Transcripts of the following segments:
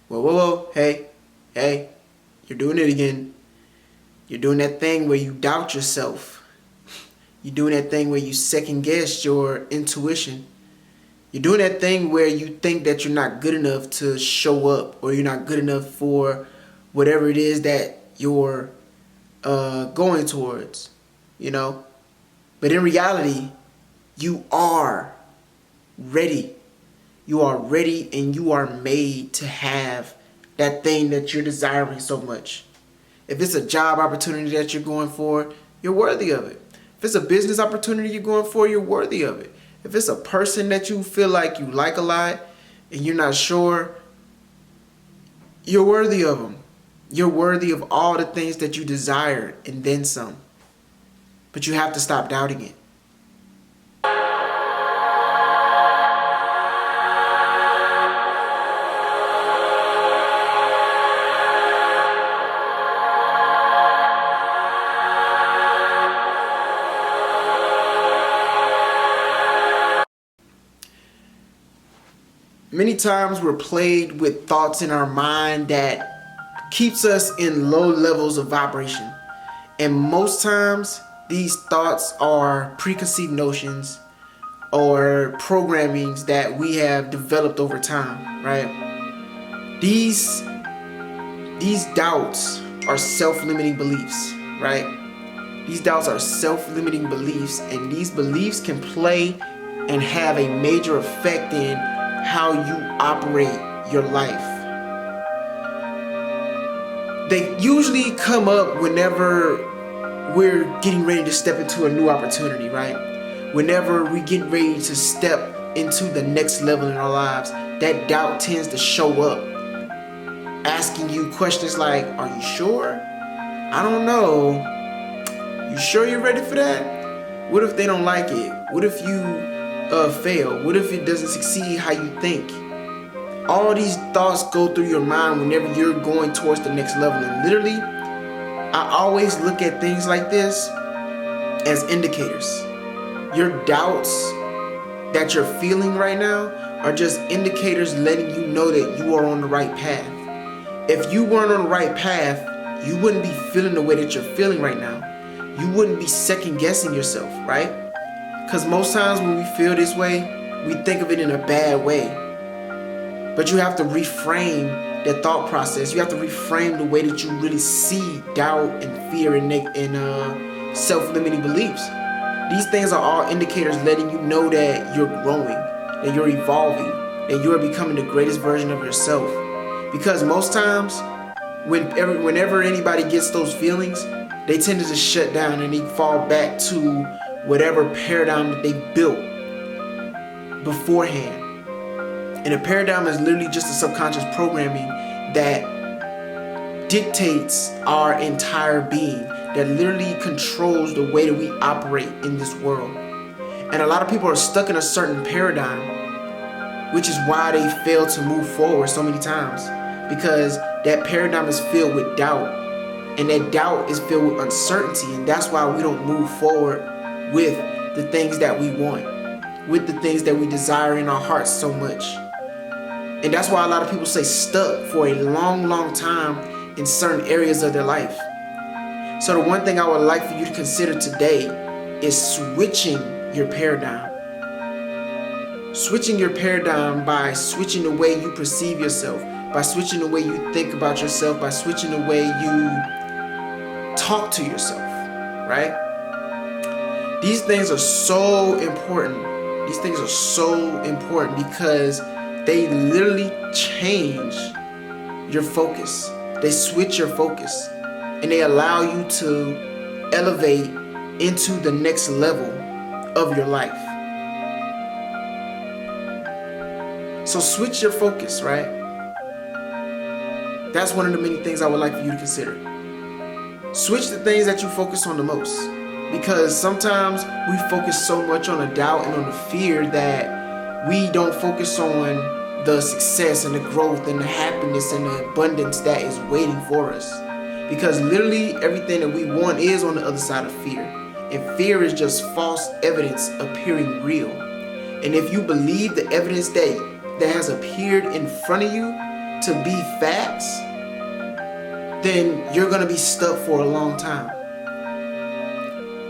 Whoa, whoa, whoa, hey, you're doing it again. You're doing that thing where you doubt yourself. You're doing that thing where you second guess your intuition. You're doing that thing where you think that you're not good enough to show up, or you're not good enough for whatever it is that you're going towards, you know? But in reality, you are ready. You are ready and you are made to have that thing that you're desiring so much. If it's a job opportunity that you're going for, you're worthy of it. If it's a business opportunity you're going for, you're worthy of it. If it's a person that you feel like you like a lot and you're not sure, you're worthy of them. You're worthy of all the things that you desire and then some. But you have to stop doubting it. Many times we're plagued with thoughts in our mind that keeps us in low levels of vibration. And most times these thoughts are preconceived notions or programmings that we have developed over time, right? These doubts are self-limiting beliefs, right? These doubts are self-limiting beliefs, and these beliefs can play and have a major effect in how you operate your life. They usually come up whenever we're getting ready to step into a new opportunity, right? Whenever we get ready to step into the next level in our lives, that doubt tends to show up, asking you questions like, are you sure? I don't know. You sure you're ready for that? What if they don't like it? What if you fail? What if it doesn't succeed how you think? All these thoughts go through your mind whenever you're going towards the next level. And literally, I always look at things like this as indicators. Your doubts that you're feeling right now are just indicators letting you know that you are on the right path. If you weren't on the right path, you wouldn't be feeling the way that you're feeling right now. You wouldn't be second guessing yourself, right? Because most times when we feel this way, we think of it in a bad way. But you have to reframe the thought process. You have to reframe the way that you really see doubt and fear and self-limiting beliefs. These things are all indicators letting you know that you're growing, that you're evolving, that you're becoming the greatest version of yourself. Because most times, whenever anybody gets those feelings, they tend to just shut down and they fall back to whatever paradigm that they built beforehand. And a paradigm is literally just a subconscious programming that dictates our entire being, that literally controls the way that we operate in this world. And a lot of people are stuck in a certain paradigm, which is why they fail to move forward so many times, because that paradigm is filled with doubt, and that doubt is filled with uncertainty, and that's why we don't move forward with the things that we want, with the things that we desire in our hearts so much. And that's why a lot of people stay stuck for a long time in certain areas of their life. So the one thing I would like for you to consider today is switching your paradigm. Switching your paradigm by switching the way you perceive yourself, by switching the way you think about yourself, by switching the way you talk to yourself, right? These things are so important. These things are so important because they literally change your focus. They switch your focus and they allow you to elevate into the next level of your life. So switch your focus, right? That's one of the many things I would like for you to consider. Switch the things that you focus on the most. Because sometimes we focus so much on the doubt and on the fear that we don't focus on the success and the growth and the happiness and the abundance that is waiting for us. Because literally everything that we want is on the other side of fear. And fear is just false evidence appearing real. And if you believe the evidence that has appeared in front of you, to be facts, then you're going to be stuck for a long time.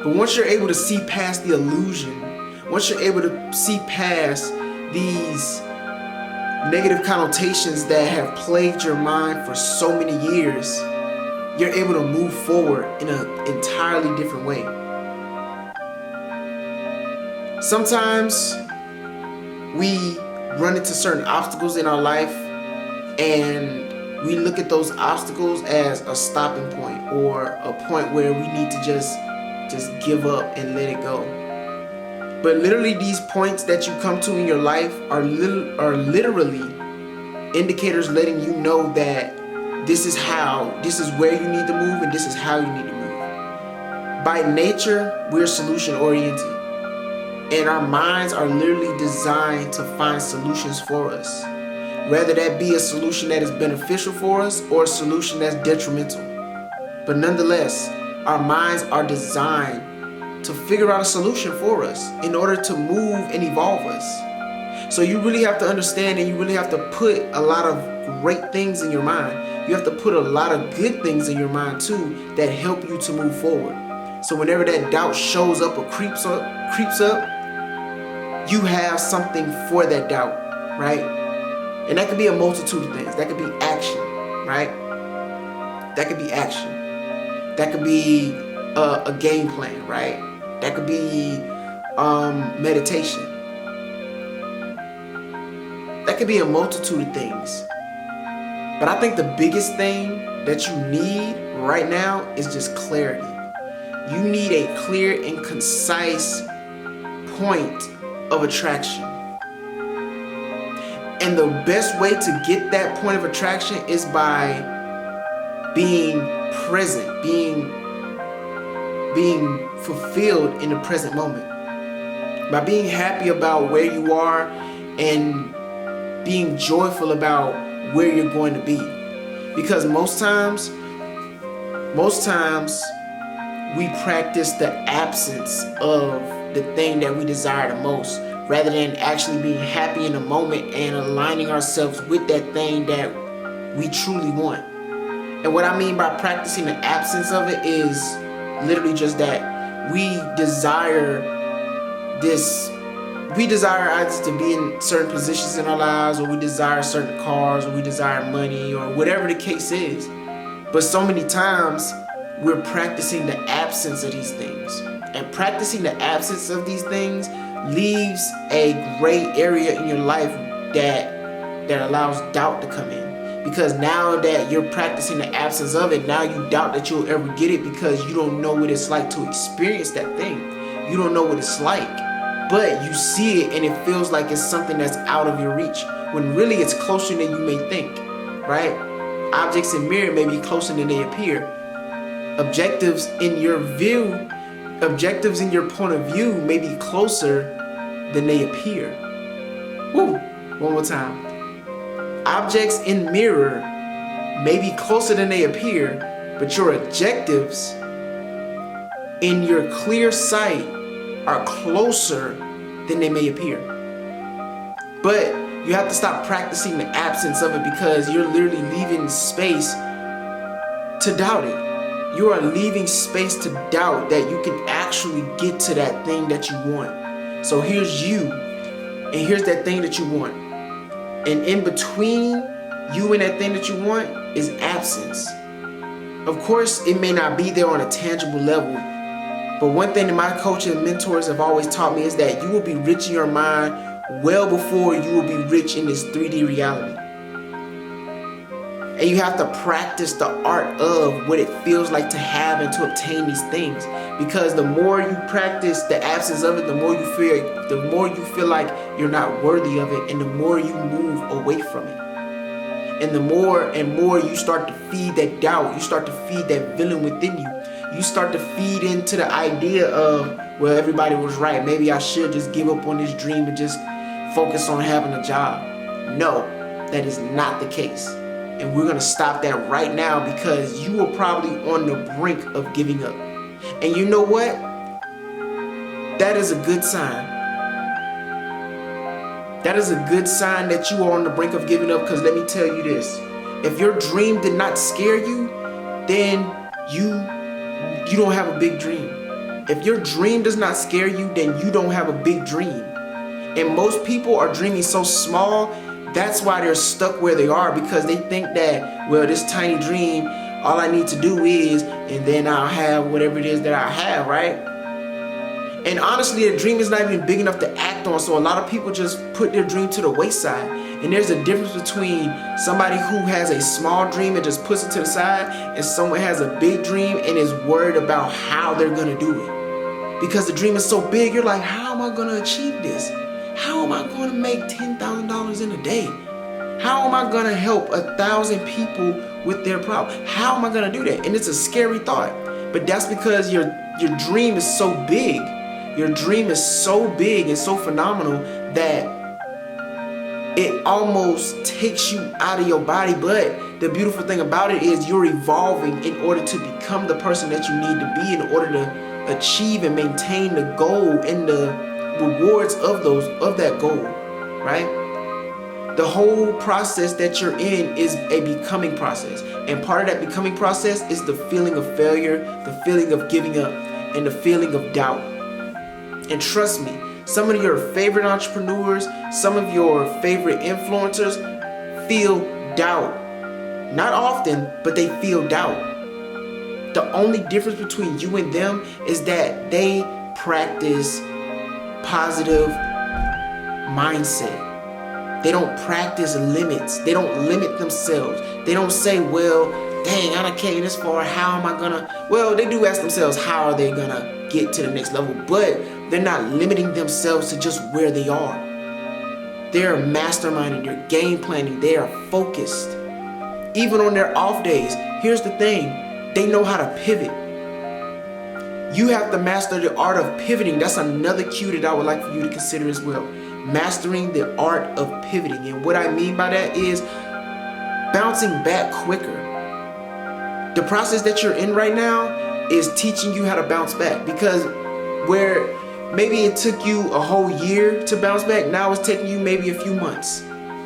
But once you're able to see past the illusion, once you're able to see past these negative connotations that have plagued your mind for so many years, you're able to move forward in an entirely different way. Sometimes we run into certain obstacles in our life and we look at those obstacles as a stopping point or a point where we need to just give up and let it go. But literally these points that you come to in your life are literally indicators letting you know that this is where you need to move and this is how you need to move. By nature, we're solution oriented. And our minds are literally designed to find solutions for us. Whether that be a solution that is beneficial for us or a solution that's detrimental. But nonetheless, our minds are designed to figure out a solution for us in order to move and evolve us. So you really have to understand, and you really have to put a lot of great things in your mind. You have to put a lot of good things in your mind too that help you to move forward. So whenever that doubt shows up or creeps up, you have something for that doubt, right? And that could be a multitude of things. That could be action, right? That could be action. That could be a game plan, right? That could be meditation. That could be a multitude of things. But I think the biggest thing that you need right now is just clarity. You need a clear and concise point of attraction. And the best way to get that point of attraction is by being present, being fulfilled in the present moment. By being happy about where you are and being joyful about where you're going to be. Because most times we practice the absence of the thing that we desire the most, rather than actually being happy in the moment and aligning ourselves with that thing that we truly want. And what I mean by practicing the absence of it is literally just that we desire either to be in certain positions in our lives, or we desire certain cars, or we desire money, or whatever the case is. But so many times we're practicing the absence of these things. And practicing the absence of these things leaves a gray area in your life that allows doubt to come in. Because now that you're practicing the absence of it, now you doubt that you'll ever get it because you don't know what it's like to experience that thing. You don't know what it's like. But you see it and it feels like it's something that's out of your reach, when really it's closer than you may think, right? Objects in mirror may be closer than they appear. Objectives in your point of view may be closer than they appear. Woo! One more time. Objects in mirror may be closer than they appear, but your objectives in your clear sight are closer than they may appear. But you have to stop practicing the absence of it, because you're literally leaving space to doubt it. You are leaving space to doubt that you can actually get to that thing that you want. So here's you, and here's that thing that you want. And in between you and that thing that you want is absence. Of course, it may not be there on a tangible level, but one thing that my coaches and mentors have always taught me is that you will be rich in your mind well before you will be rich in this 3D reality. And you have to practice the art of what it feels like to have and to obtain these things. Because the more you practice the absence of it, the more you feel like you're not worthy of it, and the more you move away from it. And the more and more you start to feed that doubt, you start to feed that villain within you. You start to feed into the idea of, well, everybody was right. Maybe I should just give up on this dream and just focus on having a job. No, that is not the case. And we're going to stop that right now, because you are probably on the brink of giving up. And you know what? That is a good sign. That is a good sign that you are on the brink of giving up, because let me tell you this. If your dream did not scare you, then you don't have a big dream. If your dream does not scare you, then you don't have a big dream. And most people are dreaming so small, that's why they're stuck where they are, because they think that, well, this tiny dream, all I need to do is, and then I'll have whatever it is that I have, right? And honestly, a dream is not even big enough to act on, so a lot of people just put their dream to the wayside. And there's a difference between somebody who has a small dream and just puts it to the side, and someone has a big dream and is worried about how they're gonna do it. Because the dream is so big, you're like, how am I gonna achieve this? How am I gonna make $10,000 in a day? How am I gonna help 1,000 people with their problem? How am I gonna do that? And it's a scary thought. But that's because your dream is so big. Your dream is so big and so phenomenal that it almost takes you out of your body. But the beautiful thing about it is you're evolving in order to become the person that you need to be, in order to achieve and maintain the goal and the rewards of that goal, right? The whole process that you're in is a becoming process. And part of that becoming process is the feeling of failure, the feeling of giving up, and the feeling of doubt. And trust me, some of your favorite entrepreneurs, some of your favorite influencers feel doubt. Not often, but they feel doubt. The only difference between you and them is that they practice positive mindset. They don't practice limits. They don't limit themselves. They don't say, well, dang, I done came this far. How am I gonna? Well, they do ask themselves, how are they gonna get to the next level? But they're not limiting themselves to just where they are. They're masterminding, they're game planning, they are focused. Even on their off days, here's the thing, they know how to pivot. You have to master the art of pivoting. That's another cue that I would like for you to consider as well. Mastering the art of pivoting. And what I mean by that is bouncing back quicker. The process that you're in right now is teaching you how to bounce back, because where maybe it took you a whole year to bounce back, now it's taking you maybe a few months.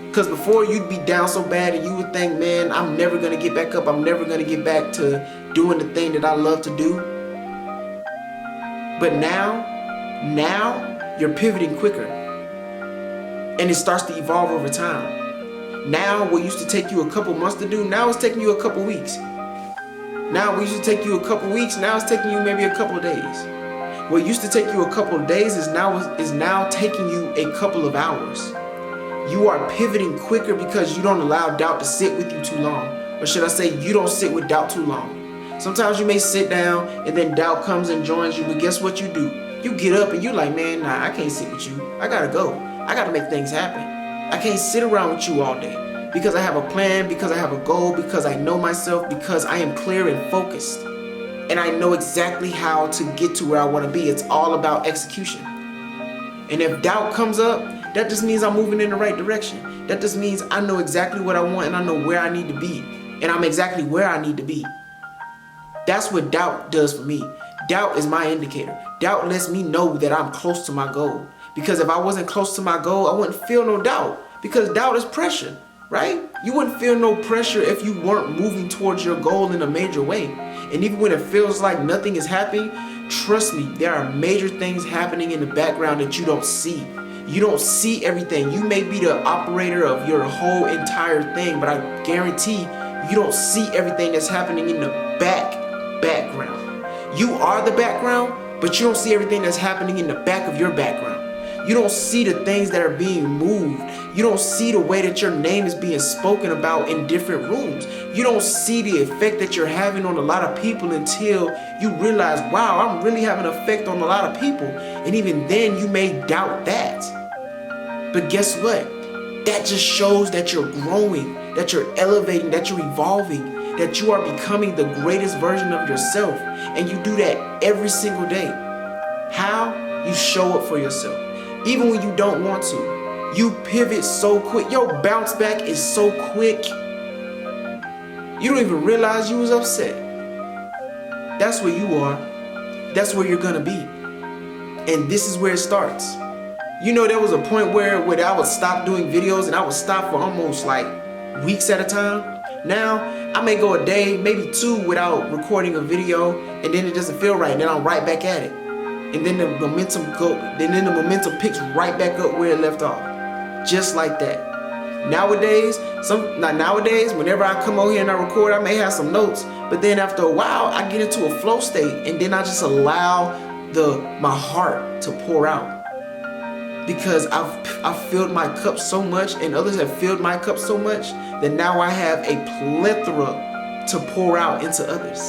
Because before, you'd be down so bad and you would think, man, I'm never going to get back up. I'm never going to get back to doing the thing that I love to do. But now you're pivoting quicker. And it starts to evolve over time. Now what used to take you a couple months to do, now it's taking you a couple weeks. Now what used to take you a couple weeks, now it's taking you maybe a couple of days. What used to take you a couple of days is now taking you a couple of hours. You are pivoting quicker because you don't allow doubt to sit with you too long. Or should I say, you don't sit with doubt too long. Sometimes you may sit down and then doubt comes and joins you, but guess what you do? You get up and you're like, man, nah, I can't sit with you. I gotta go. I gotta make things happen. I can't sit around with you all day because I have a plan, because I have a goal, because I know myself, because I am clear and focused. And I know exactly how to get to where I want to be. It's all about execution. And if doubt comes up, that just means I'm moving in the right direction. That just means I know exactly what I want and I know where I need to be. And I'm exactly where I need to be. That's what doubt does for me. Doubt is my indicator. Doubt lets me know that I'm close to my goal. Because if I wasn't close to my goal, I wouldn't feel no doubt. Because doubt is pressure, right? You wouldn't feel no pressure if you weren't moving towards your goal in a major way. And even when it feels like nothing is happening, trust me, there are major things happening in the background that you don't see. You don't see everything. You may be the operator of your whole entire thing, but I guarantee you don't see everything that's happening in the background. You are the background, but you don't see everything that's happening in the back of your background. You don't see the things that are being moved. You don't see the way that your name is being spoken about in different rooms. You don't see the effect that you're having on a lot of people until you realize, wow, I'm really having an effect on a lot of people. And even then you may doubt that. But guess what? That just shows that you're growing, that you're elevating, that you're evolving, that you are becoming the greatest version of yourself. And you do that every single day. How? You show up for yourself. Even when you don't want to. You pivot so quick. Your bounce back is so quick. You don't even realize you was upset. That's where you are. That's where you're gonna be. And this is where it starts. You know, there was a point where I would stop doing videos and I would stop for almost like weeks at a time. Now, I may go a day, maybe 2 without recording a video, and then it doesn't feel right, and then I'm right back at it. And then the momentum picks right back up where it left off. Just like that. Nowadays, whenever I come over here and I record, I may have some notes, but then after a while, I get into a flow state, and then I just allow my heart to pour out. Because I've filled my cup so much, and others have filled my cup so much, that now I have a plethora to pour out into others.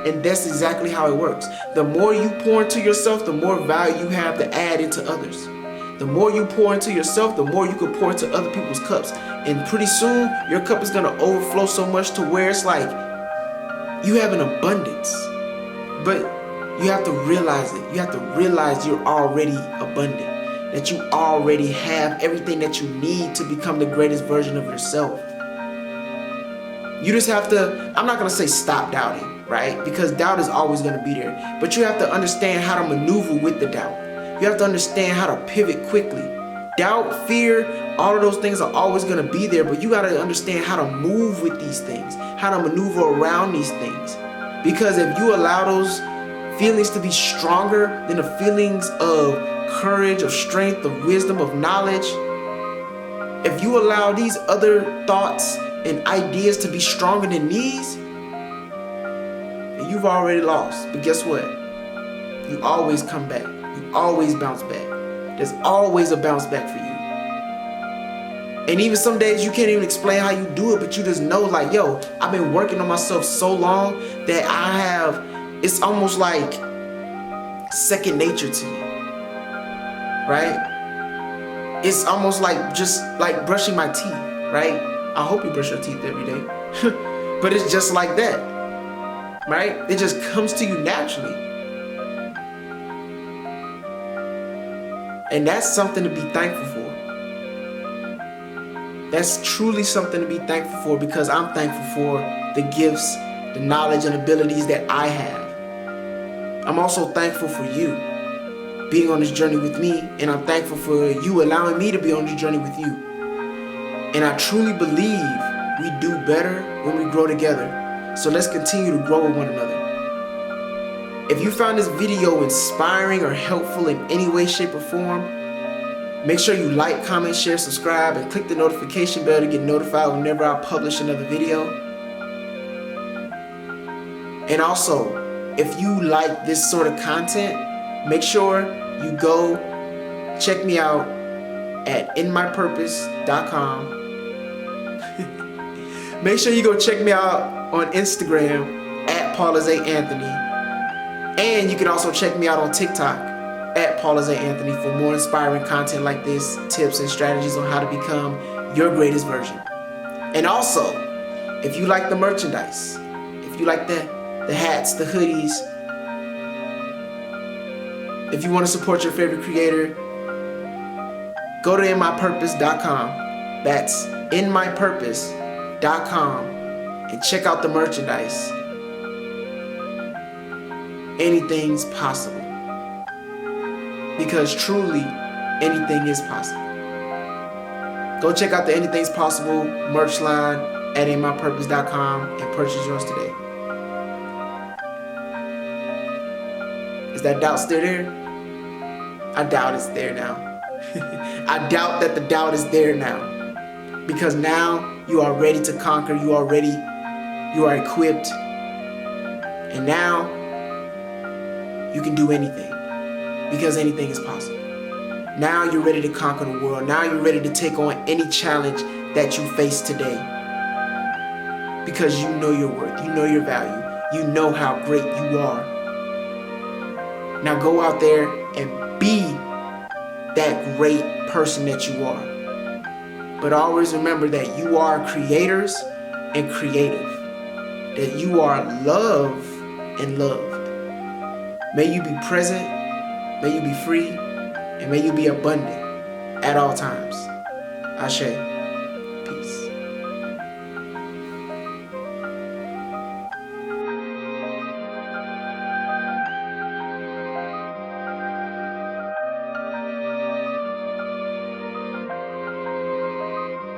And that's exactly how it works. The more you pour into yourself, the more value you have to add into others. The more you pour into yourself, the more you can pour into other people's cups. And pretty soon, your cup is going to overflow so much to where it's like you have an abundance. But you have to realize it. You have to realize you're already abundant. That you already have everything that you need to become the greatest version of yourself. You just have to, I'm not going to say stop doubting, right? Because doubt is always going to be there. But you have to understand how to maneuver with the doubt. You have to understand how to pivot quickly. Doubt, fear, all of those things are always going to be there, but you got to understand how to move with these things, how to maneuver around these things. Because if you allow those feelings to be stronger than the feelings of courage, of strength, of wisdom, of knowledge, if you allow these other thoughts and ideas to be stronger than these, then you've already lost. But guess what? You always come back. You always bounce back. There's always a bounce back for you. And even some days you can't even explain how you do it, but you just know like, yo, I've been working on myself so long that it's almost like second nature to me. Right? It's almost like just like brushing my teeth, right? I hope you brush your teeth every day. But it's just like that, right? It just comes to you naturally. And that's something to be thankful for. That's truly something to be thankful for, because I'm thankful for the gifts, the knowledge and abilities that I have. I'm also thankful for you being on this journey with me, and I'm thankful for you allowing me to be on this journey with you. And I truly believe we do better when we grow together. So let's continue to grow with one another. If you found this video inspiring or helpful in any way, shape, or form, make sure you like, comment, share, subscribe, and click the notification bell to get notified whenever I publish another video. And also, if you like this sort of content, make sure you go check me out at inmypurpose.com. Make sure you go check me out on Instagram at PaulaZAnthony. And you can also check me out on TikTok at PaulaZAnthony for more inspiring content like this, tips and strategies on how to become your greatest version. And also, if you like the merchandise, if you like the hats, the hoodies, if you want to support your favorite creator, go to inmypurpose.com. That's inmypurpose.com and check out the merchandise. Anything's possible. Because truly, anything is possible. Go check out the Anything's Possible merch line at inmypurpose.com and purchase yours today. Is that doubt still there? I doubt it's there now. I doubt that the doubt is there now. Because now you are ready to conquer. You are equipped. And now you can do anything. Because anything is possible. Now you're ready to conquer the world. Now you're ready to take on any challenge that you face today. Because you know your worth. You know your value. You know how great you are. Now go out there and be that great person that you are. But always remember that you are creators and creative. That you are love and loved. May you be present, may you be free, and may you be abundant at all times. Ashe.